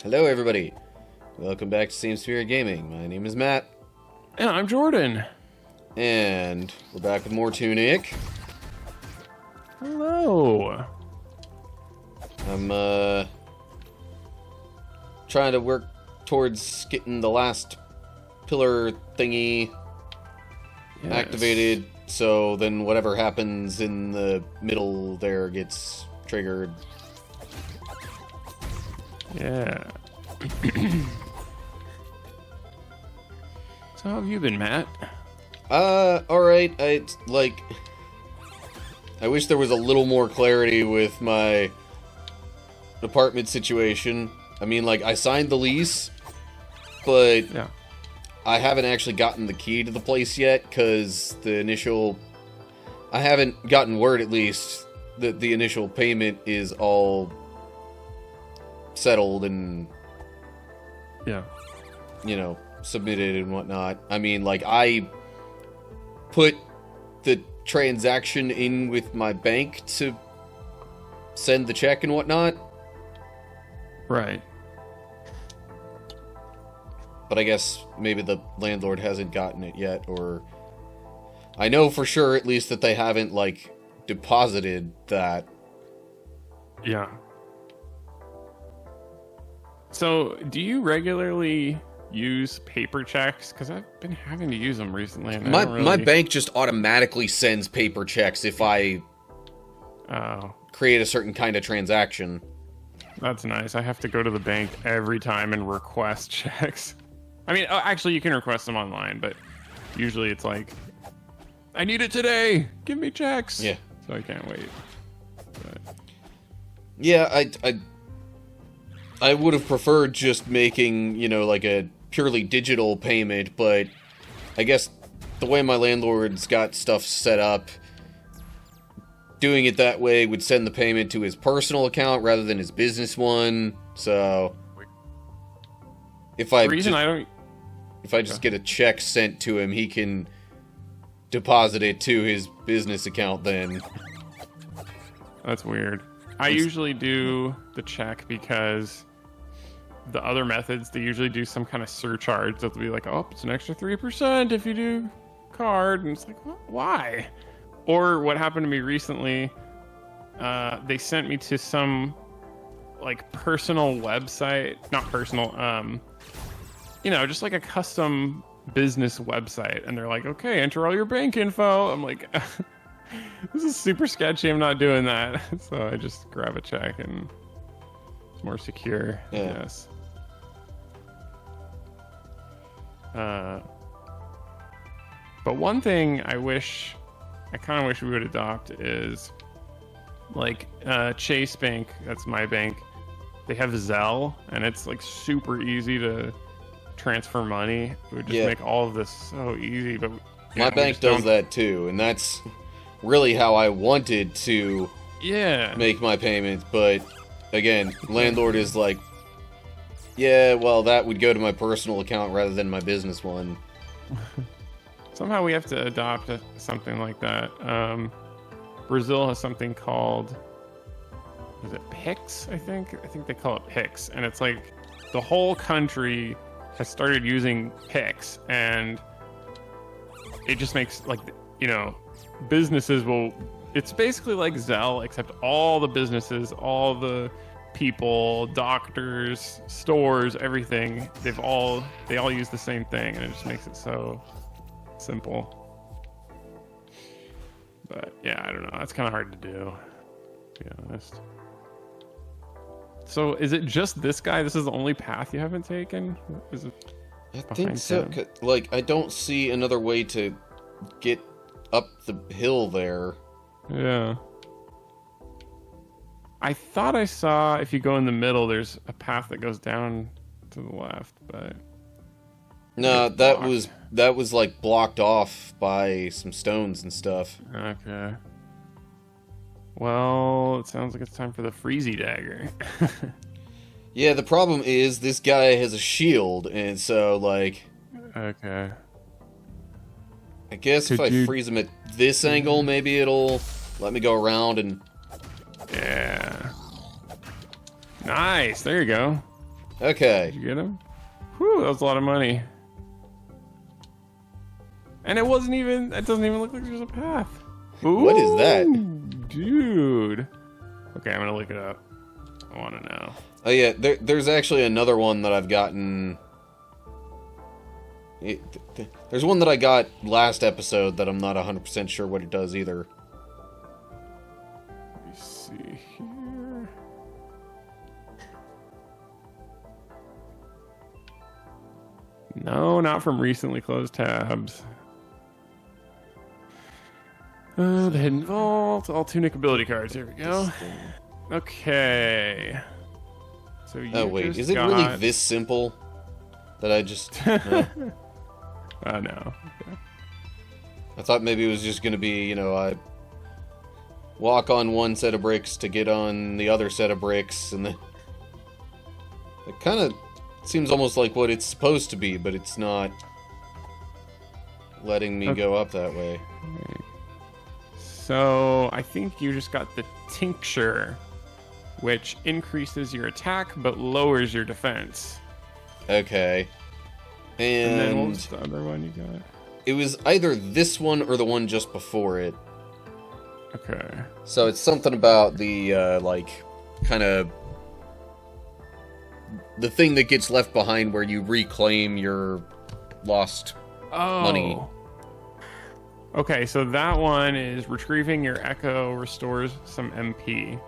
Hello everybody, welcome back to Same Spirit Gaming. My name is Matt. And I'm Jordan. And we're back with more Tunic. Hello. I'm trying to work towards getting the last pillar thingy activated, so then whatever happens in the middle there gets triggered. Yeah. So how have you been, Matt? Alright. I wish there was a little more clarity with my apartment situation. I mean, like, I signed the lease, but Yeah. I haven't actually gotten the key to the place yet, because I haven't gotten word, at least, that the initial payment is all settled and, Yeah. submitted and whatnot. I mean, like, I put the transaction in with my bank to send the check and whatnot, Right. but I guess maybe the landlord hasn't gotten it yet, or I know for sure, at least, that they haven't, like, deposited that. Yeah. So, do you regularly use paper checks? Because I've been having to use them recently. And My bank just automatically sends paper checks if I create a certain kind of transaction. That's nice. I have to go to the bank every time and request checks. I mean, actually, you can request them online, but usually it's like, I need it today. Give me checks. Yeah. So I can't wait. But... Yeah, I would have preferred just making, like a purely digital payment, but I guess the way my landlord's got stuff set up, doing it that way would send the payment to his personal account rather than his business one. So if I just get a check sent to him, he can deposit it to his business account then. That's weird. I usually do the check because the other methods, they usually do some kind of surcharge. They'll be like, oh, it's an extra 3% if you do card. And it's like, why? Or what happened to me recently, they sent me to some, like, personal website. Not personal, just like a custom business website. And they're like, okay, enter all your bank info. I'm like... This is super sketchy. I'm not doing that. So I just grab a check and it's more secure. Yeah. Yes. But one thing I kind of wish we would adopt is like Chase Bank. That's my bank. They have Zelle, and it's like super easy to transfer money. It would just make all of this so easy. But my bank does that too, and that's really how I wanted to make my payments, but again, landlord is like, yeah, well, that would go to my personal account rather than my business one. Somehow we have to adopt something like that. Brazil has something called, is it PIX? I think they call it PIX, and it's like the whole country has started using PIX, and it just makes, like, businesses it's basically like Zelle, except all the businesses, all the people, doctors, stores, everything, they all use the same thing, and it just makes it so simple. But yeah, I don't know, that's kind of hard to do, to be honest. So is it just this guy? This is the only path you haven't taken? Is it? I think so. Like, I don't see another way to get up the hill there. Yeah. I thought I saw, if you go in the middle, there's a path that goes down to the left, but... No, that was like blocked off by some stones and stuff. Okay. Well, it sounds like it's time for the Freezy Dagger. Yeah, the problem is this guy has a shield, and so, like... Okay. I guess if I freeze him at this angle, maybe it'll let me go around and... Yeah. Nice, there you go. Okay. Did you get him? Whew, that was a lot of money. And it doesn't even look like there's a path. Ooh, What is that? Dude. Okay, I'm gonna look it up. I wanna know. Oh yeah, there's actually another one that I've gotten. There's one that I got last episode that I'm not 100% sure what it does either. Let me see here. No, not from recently closed tabs. The Hidden Vault, all Tunic ability cards. Here we go. Okay. So you Oh wait, just is it got... really this simple? That I just... no. No. Okay. I thought maybe it was just gonna be, you know, I walk on one set of bricks to get on the other set of bricks, and then... It kind of seems almost like what it's supposed to be, but it's not letting me go up that way. So, I think you just got the Tincture, which increases your attack but lowers your defense. Okay. And then what was the other one you got? It was either this one or the one just before it. Okay. So it's something about the, like, kind of... the thing that gets left behind where you reclaim your lost money. Okay, so that one is retrieving your echo restores some MP.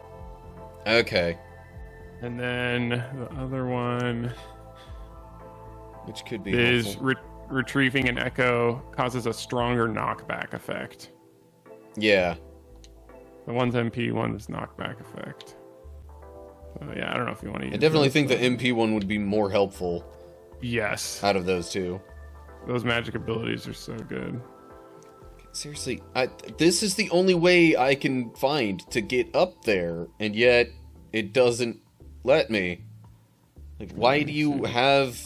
Okay. And then the other one... which could be is retrieving an echo causes a stronger knockback effect. Yeah. The one's MP, one's knockback effect. So yeah, I don't know if you want to use I definitely those, think but... the MP one would be more helpful. Yes. Out of those two. Those magic abilities are so good. Seriously, this is the only way I can find to get up there, and yet it doesn't let me. Like, why do you have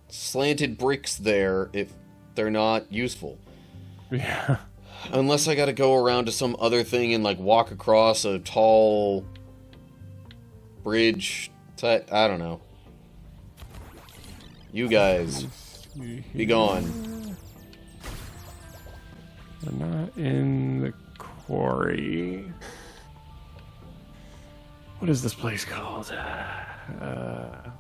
slanted bricks there if they're not useful? Yeah. Unless I gotta go around to some other thing and, like, walk across a tall bridge. I don't know. You guys, be gone. We're not in the quarry. What is this place called? The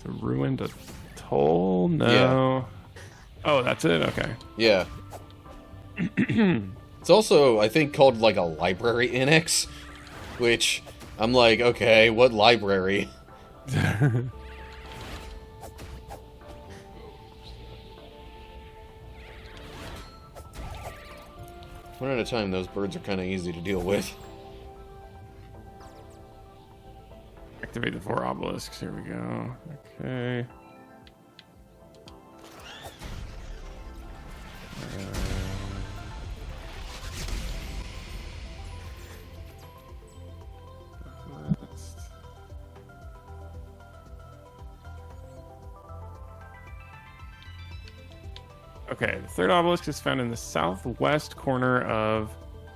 Ruined Atoll? No. Yeah. Oh, that's it? Okay. Yeah. It's also, I think, called, like, a library annex, which I'm like, okay, what library? One at a time, those birds are kind of easy to deal with. Activate the 4 obelisks. Here we go. Okay. Okay, the third obelisk is found in the southwest corner of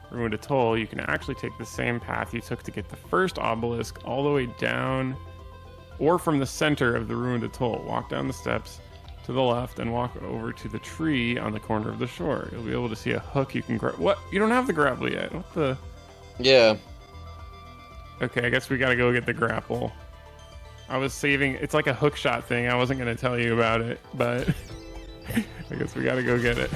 Ruined Atoll. You can actually take the same path you took to get the first obelisk all the way down, or from the center of the Ruined Atoll. Walk down the steps to the left and walk over to the tree on the corner of the shore. You'll be able to see a hook you can grab. What? You don't have the grapple yet. What the? Yeah. Okay, I guess we gotta go get the grapple. I was saving... It's like a hook shot thing. I wasn't gonna tell you about it, but... I guess we gotta go get it.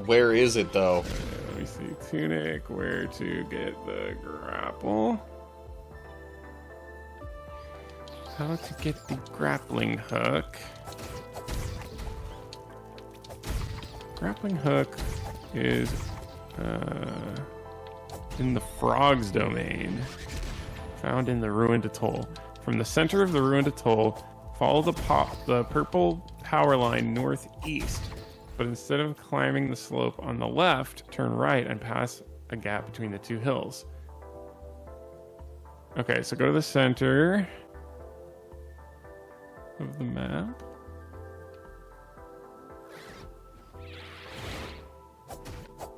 Where is it, though? Let me see. Tunic, where to get the grapple. How to get the grappling hook. Grappling hook is in the frog's domain, found in the Ruined Atoll. From the center of the Ruined Atoll, follow the purple power line northeast, but instead of climbing the slope on the left, turn right and pass a gap between the two hills. Okay, so go to the center of the map.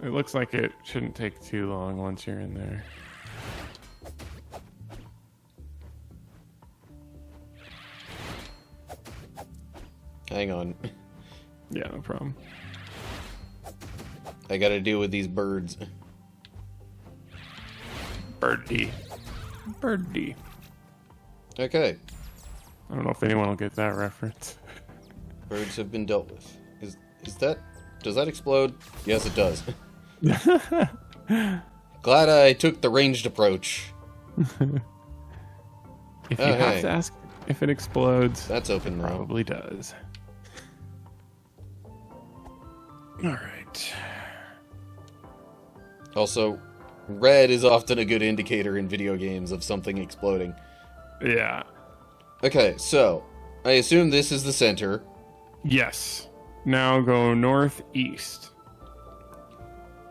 It looks like it shouldn't take too long once you're in there. Hang on. Yeah, no problem. I gotta deal with these birds. Birdie. Birdie. Okay. I don't know if anyone will get that reference. Birds have been dealt with. Is that... Does that explode? Yes, it does. Glad I took the ranged approach. If you have to ask if it explodes, that's open now. Probably does. Alright. Also, red is often a good indicator in video games of something exploding. Yeah. Okay, so, I assume this is the center. Yes. Now go northeast.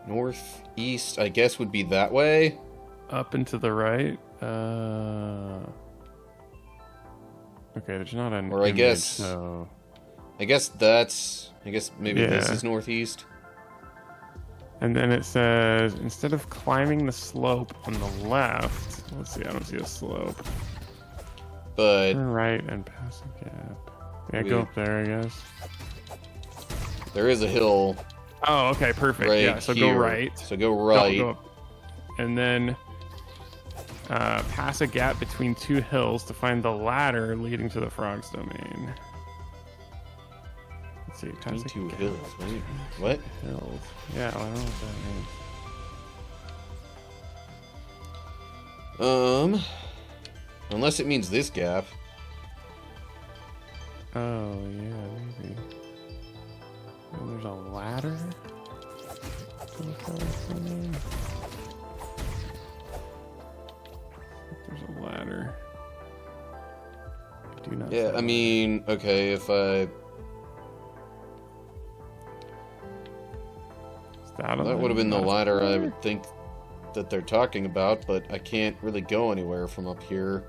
Northeast, I guess, would be that way. Up and to the right. Okay, there's not an or I image, guess... so... I guess that's... I guess maybe this is northeast. And then it says, instead of climbing the slope on the left... Let's see, I don't see a slope. But... Turn right and pass a gap. Yeah, go up there, I guess. There is a hill. Oh, okay, perfect. Right yeah, so here. go right. So go right. Go up. And then pass a gap between two hills to find the ladder leading to the frog's domain. Let's see. Pass a Two gap. hills. What? Hills. Yeah, I don't know what that means. Unless it means this gap. Oh, yeah, maybe. Oh, there's a ladder? There's a ladder. I do not. Yeah, I mean, okay, if I... That would have been the ladder I would think that they're talking about, but I can't really go anywhere from up here.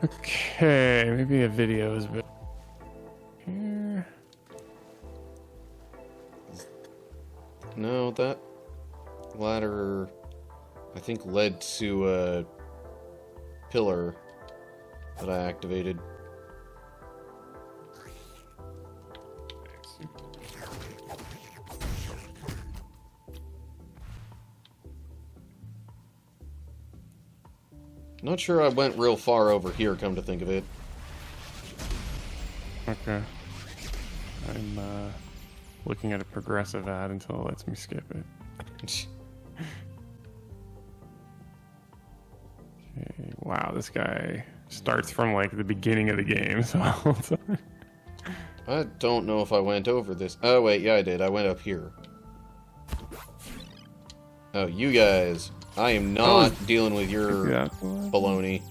Okay, maybe a video is better. Here. No, that ladder, I think, led to a pillar that I activated. Not sure I went real far over here, come to think of it. Okay. I'm looking at a progressive ad until it lets me skip it. Okay, wow, this guy starts from like the beginning of the game, so I don't know if I went over this. Oh, wait, yeah, I did. I went up here. Oh, you guys. I am not dealing with your baloney.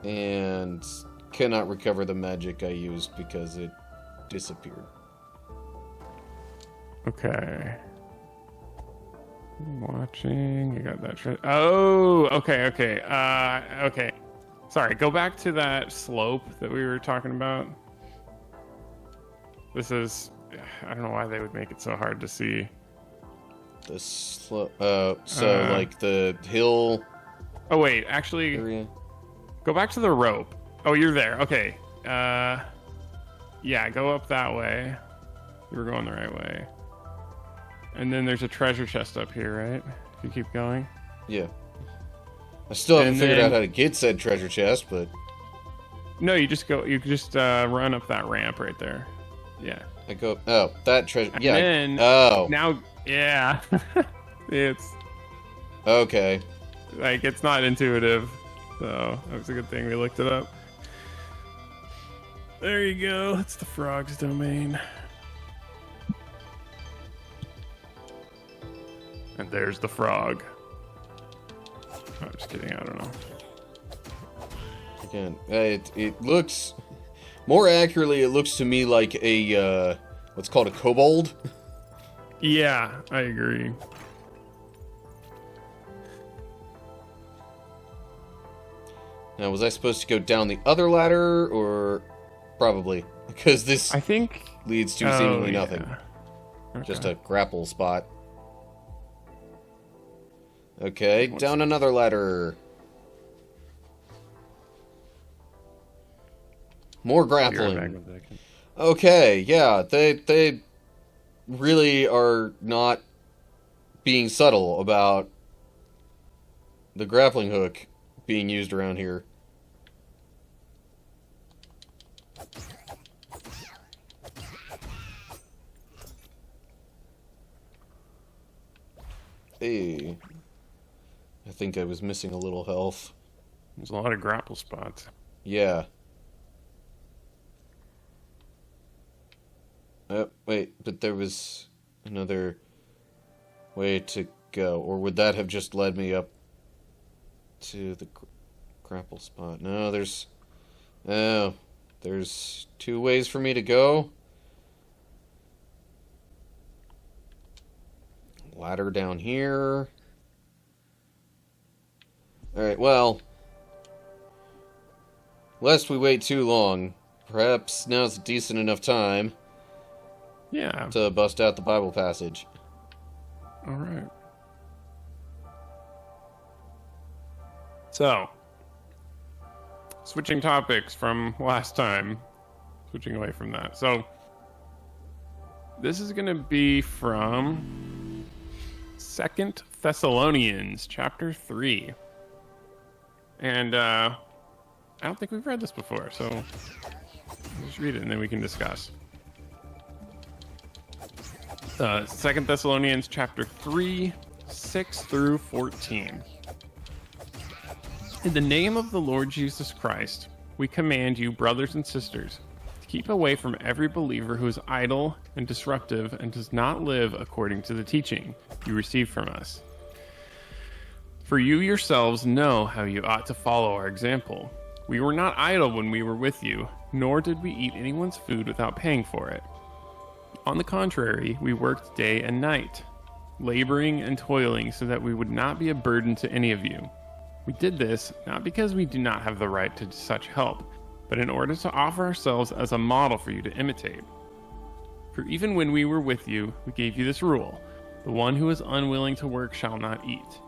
And cannot recover the magic I used because it disappeared. Okay. I'm watching. You got that. Oh, okay. Okay. Sorry, go back to that slope that we were talking about. This is... I don't know why they would make it so hard to see. The slope... like the hill... Oh, wait, actually... area. Go back to the rope. Oh, you're there. Okay. Yeah, go up that way. You were going the right way. And then there's a treasure chest up here, right? If you keep going. Yeah. I still haven't figured out how to get said treasure chest, but... No, you just go... You just run up that ramp right there. Yeah. I go... Oh, that treasure... Yeah. And then, oh. Now... Yeah. It's... Okay. Like, it's not intuitive. So, that was a good thing we looked it up. There you go. It's the frog's domain. And there's the frog. I'm just kidding. I don't know. Again, it looks... More accurately, it looks to me like a, what's called a kobold. Yeah, I agree. Now, was I supposed to go down the other ladder, or... Probably. Because this I think leads to seemingly yeah. nothing. Okay. Just a grapple spot. Okay, down another ladder. More grappling. Okay, yeah, they really are not being subtle about the grappling hook being used around here. Hey, I think I was missing a little health. There's a lot of grapple spots. Yeah. Wait, but there was another way to go. Or would that have just led me up to the grapple spot? No, there's... Oh, there's 2 ways for me to go. Ladder down here. Alright, well... lest we wait too long, perhaps now's a decent enough time... Yeah. to bust out the Bible passage. Alright. So, switching topics from last time, switching away from that. So, this is going to be from 2nd Thessalonians, chapter 3. And, I don't think we've read this before, so I'll just read it and then we can discuss. 2nd Thessalonians, chapter 3, 6 through 14. In the name of the Lord Jesus Christ, we command you, brothers and sisters, to keep away from every believer who is idle and disruptive and does not live according to the teaching you received from us. For you yourselves know how you ought to follow our example. We were not idle when we were with you, nor did we eat anyone's food without paying for it. On the contrary, we worked day and night, laboring and toiling so that we would not be a burden to any of you. We did this not because we do not have the right to such help, but in order to offer ourselves as a model for you to imitate. For even when we were with you, we gave you this rule: the one who is unwilling to work shall not eat.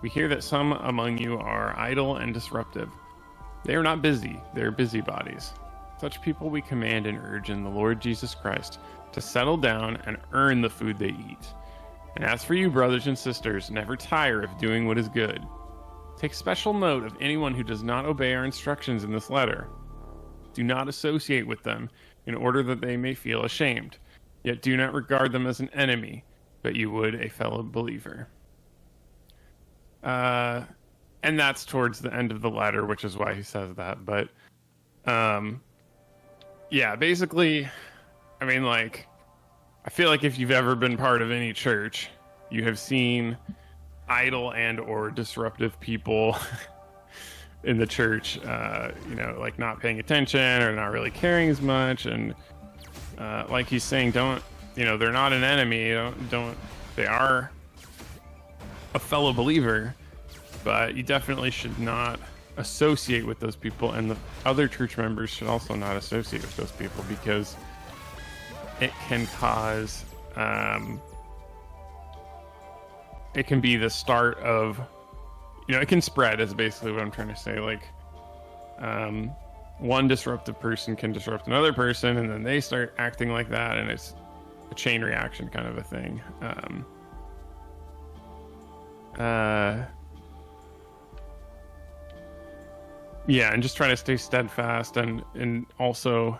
We hear that some among you are idle and disruptive. They are not busy, they are busybodies. Such people we command and urge in the Lord Jesus Christ to settle down and earn the food they eat. And as for you, brothers and sisters, never tire of doing what is good. Take special note of anyone who does not obey our instructions in this letter. Do not associate with them in order that they may feel ashamed, yet do not regard them as an enemy, but you would a fellow believer. And that's towards the end of the letter, which is why he says that. But, yeah, basically, I mean, like, I feel like if you've ever been part of any church, you have seen idle and or disruptive people in the church, like not paying attention or not really caring as much. And like he's saying, they're not an enemy. They are a fellow believer, but you definitely should not associate with those people, and the other church members should also not associate with those people, because it can cause it can be the start of, it can spread, is basically what I'm trying to say. Like, one disruptive person can disrupt another person, and then they start acting like that, and it's a chain reaction kind of a thing. Yeah, and just trying to stay steadfast and also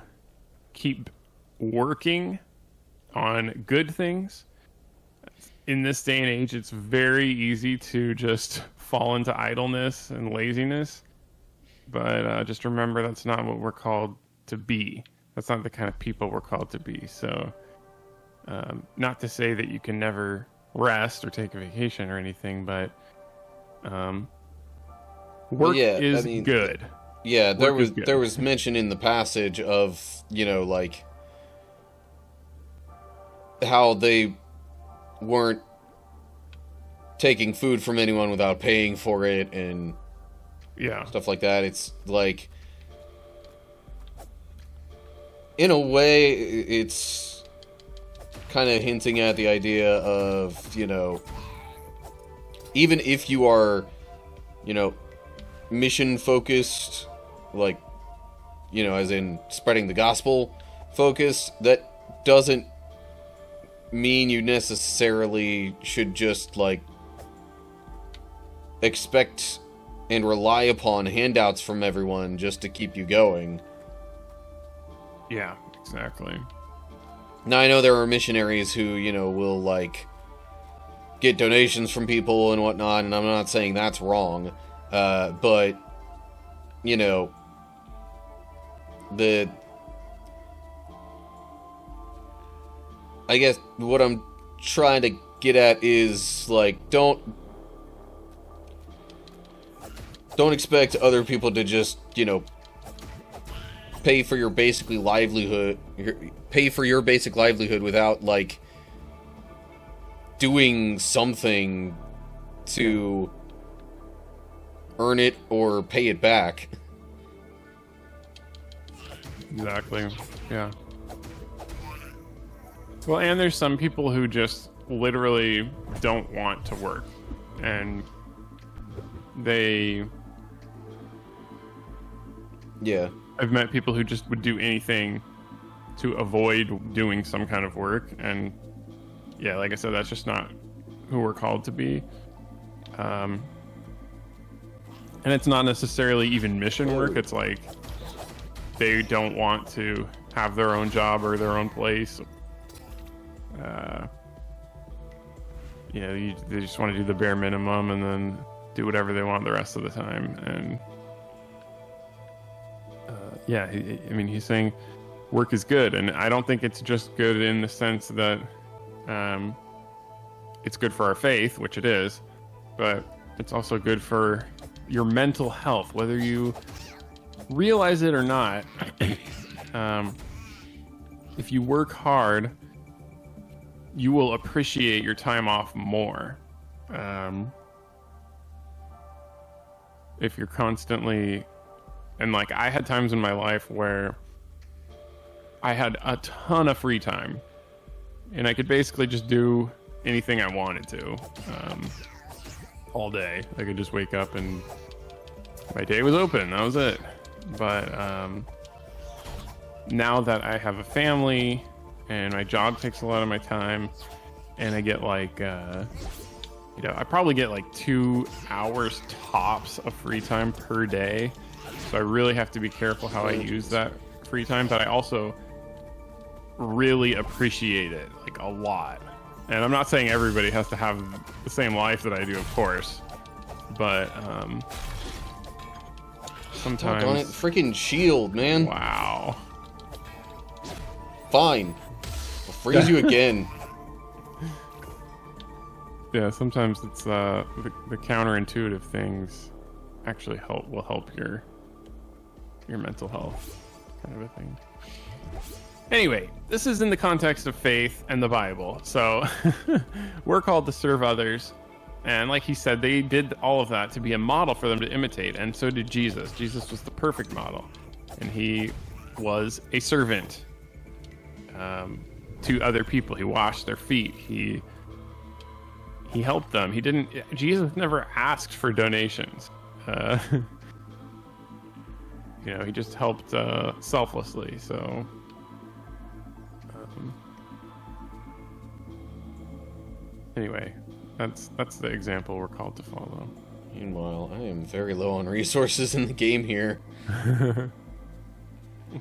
keep working on good things. In this day and age, it's very easy to just fall into idleness and laziness. But just remember, that's not what we're called to be. That's not the kind of people we're called to be. So, not to say that you can never rest or take a vacation or anything, but work is good. Yeah, there was mention in the passage of, like, how they weren't taking food from anyone without paying for it and stuff like that. It's like, in a way, it's kind of hinting at the idea of, even if you are, mission focused, like, as in spreading the gospel focus, that doesn't mean you necessarily should just, like, expect and rely upon handouts from everyone just to keep you going. Yeah, exactly. Now, I know there are missionaries who, will, like, get donations from people and whatnot, and I'm not saying that's wrong, but, I guess what I'm trying to get at is, like, don't expect other people to just, pay for your basic livelihood without, like, doing something to earn it or pay it back. Exactly. Yeah. Well, and there's some people who just literally don't want to work, and I've met people who just would do anything to avoid doing some kind of work, and yeah, like I said, that's just not who we're called to be. And it's not necessarily even mission work. It's like they don't want to have their own job or their own place. They just want to do the bare minimum and then do whatever they want the rest of the time. And he's saying work is good, and I don't think it's just good in the sense that it's good for our faith, which it is, but it's also good for your mental health, whether you realize it or not. If you work hard, you will appreciate your time off more. If you're constantly, and like I had times in my life where I had a ton of free time and I could basically just do anything I wanted to all day. I could just wake up and my day was open. That was it. But now that I have a family and my job takes a lot of my time, and I get like, I probably get like 2 hours tops of free time per day. So I really have to be careful how I use that free time, but I also really appreciate it, like, a lot. And I'm not saying everybody has to have the same life that I do, of course, but sometimes... Doggone it, freaking shield, man. Wow. Fine. I'll freeze you again. Yeah, sometimes it's the counterintuitive things actually will help your mental health, kind of a thing. Anyway, this is in the context of faith and the Bible. So we're called to serve others. And like he said, they did all of that to be a model for them to imitate. And so did Jesus. Jesus was the perfect model. And he was a servant to other people. He washed their feet. He helped them. Jesus never asked for donations. He just helped selflessly. So anyway, that's the example we're called to follow. Meanwhile, I am very low on resources in the game here.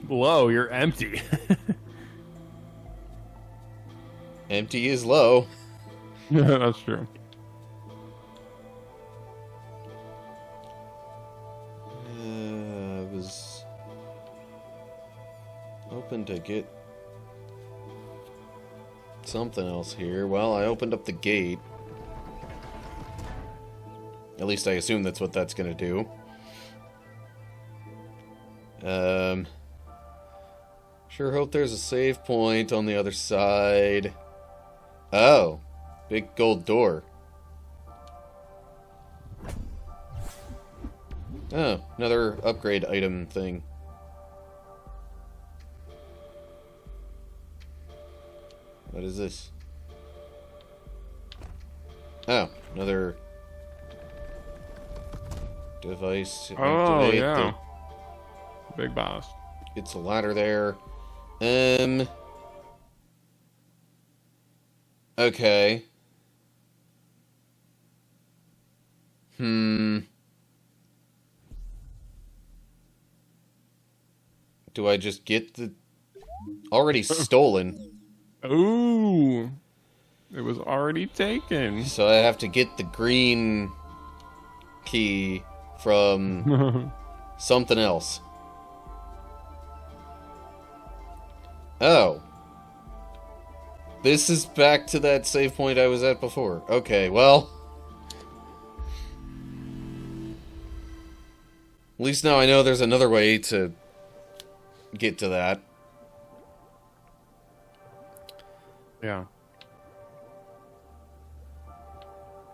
Low, you're empty. Empty is low. That's true. I was hoping to get something else here. Well, I opened up the gate. At least I assume that's what that's gonna do. Sure hope there's a save point on the other side. Oh, big gold door. Oh, another upgrade item thing. What is this? Oh, another device to Oh, activate yeah. Big boss. It's a ladder there. Okay. Do I just get the... Already stolen. Ooh. It was already taken. So I have to get the green key from something else. Oh. This is back to that save point I was at before. Okay, well... At least now I know there's another way to get to that. Yeah. I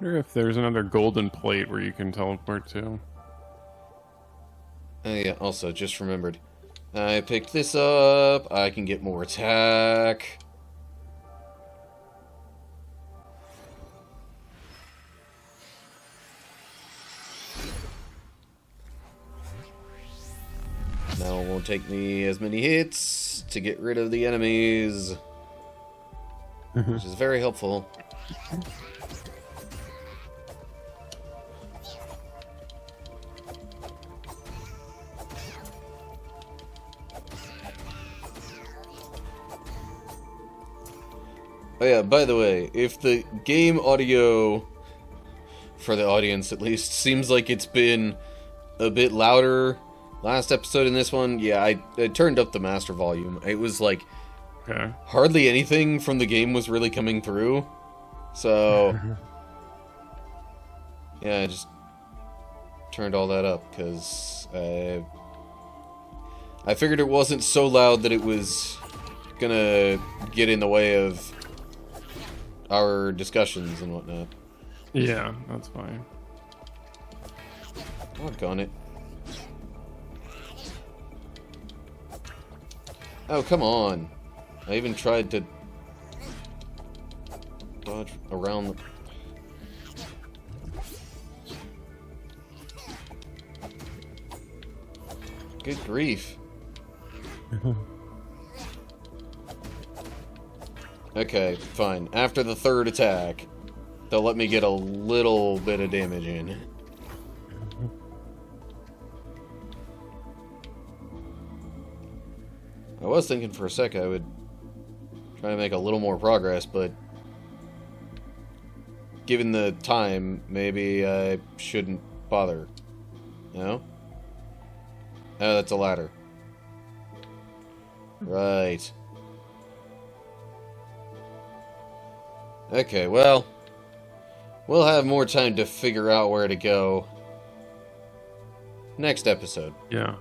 wonder if there's another golden plate where you can teleport to. Oh yeah, also, just remembered. I picked this up. I can get more attack. Now it won't take me as many hits to get rid of the enemies. Which is very helpful. Oh yeah, by the way, if the game audio, for the audience at least, seems like it's been a bit louder last episode in this one, yeah, I turned up the master volume. It was like, Okay. hardly anything from the game was really coming through. So, yeah, I just turned all that up, because I figured it wasn't so loud that it was gonna get in the way of our discussions and whatnot. Yeah, that's fine. Doggone it. Oh, come on. I even tried to dodge around the... Good grief. Okay, fine. After the third attack, they'll let me get a little bit of damage in. I was thinking for a sec I would try to make a little more progress, but given the time, maybe I shouldn't bother. No? Oh, that's a ladder. Right. Okay, well, we'll have more time to figure out where to go next episode. Yeah.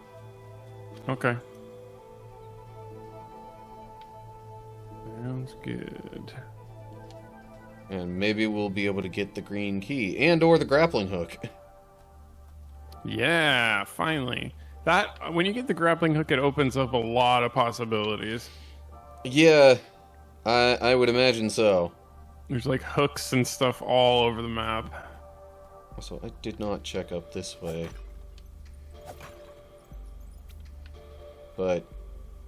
Okay. Sounds good. And maybe we'll be able to get the green key and or the grappling hook. Yeah, finally. That when you get the grappling hook, it opens up a lot of possibilities. Yeah, I would imagine so. There's like hooks and stuff all over the map. Also, I did not check up this way. But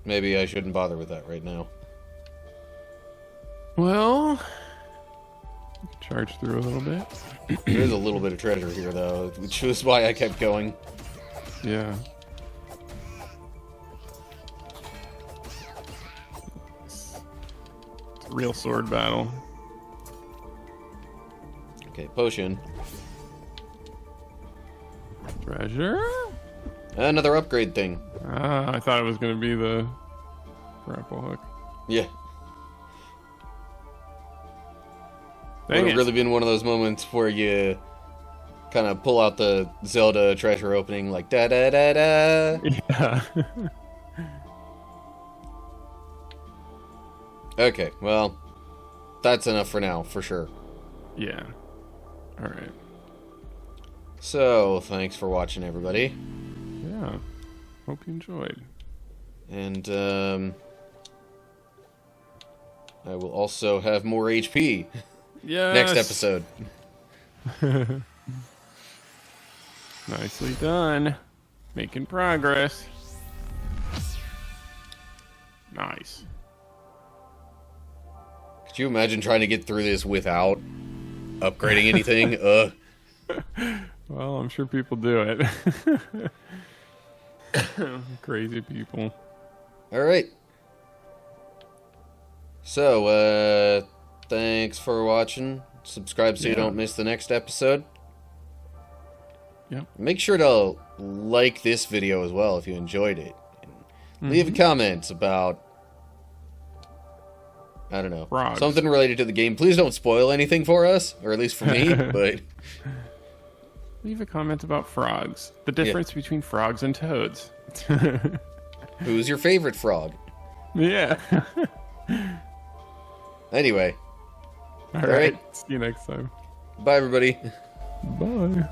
maybe I shouldn't bother with that right now. Well, charge through a little bit. There's a little bit of treasure here, though, which was why I kept going. Yeah. It's a real sword battle. Okay, potion. Treasure? Another upgrade thing. Ah, I thought it was going to be the grapple hook. Yeah. Dang Would it. have really been one of those moments where you kind of pull out the Zelda treasure opening, like da da da da. Yeah. Okay, well, that's enough for now, for sure. Yeah. All right. So, thanks for watching, everybody. Yeah. Hope you enjoyed. And, I will also have more HP Yes. next episode. Nicely done. Making progress. Nice. Could you imagine trying to get through this without upgrading anything? Well, I'm sure people do it. Crazy people. All right. So, thanks for watching. Subscribe so you don't miss the next episode. Yep. Make sure to like this video as well if you enjoyed it. And leave a comment about, I don't know, Frogs. something related to the game. Please don't spoil anything for us, or at least for me, but... Leave a comment about frogs. The difference between frogs and toads. Who's your favorite frog? Yeah. Anyway. All right. See you next time. Bye, everybody. Bye.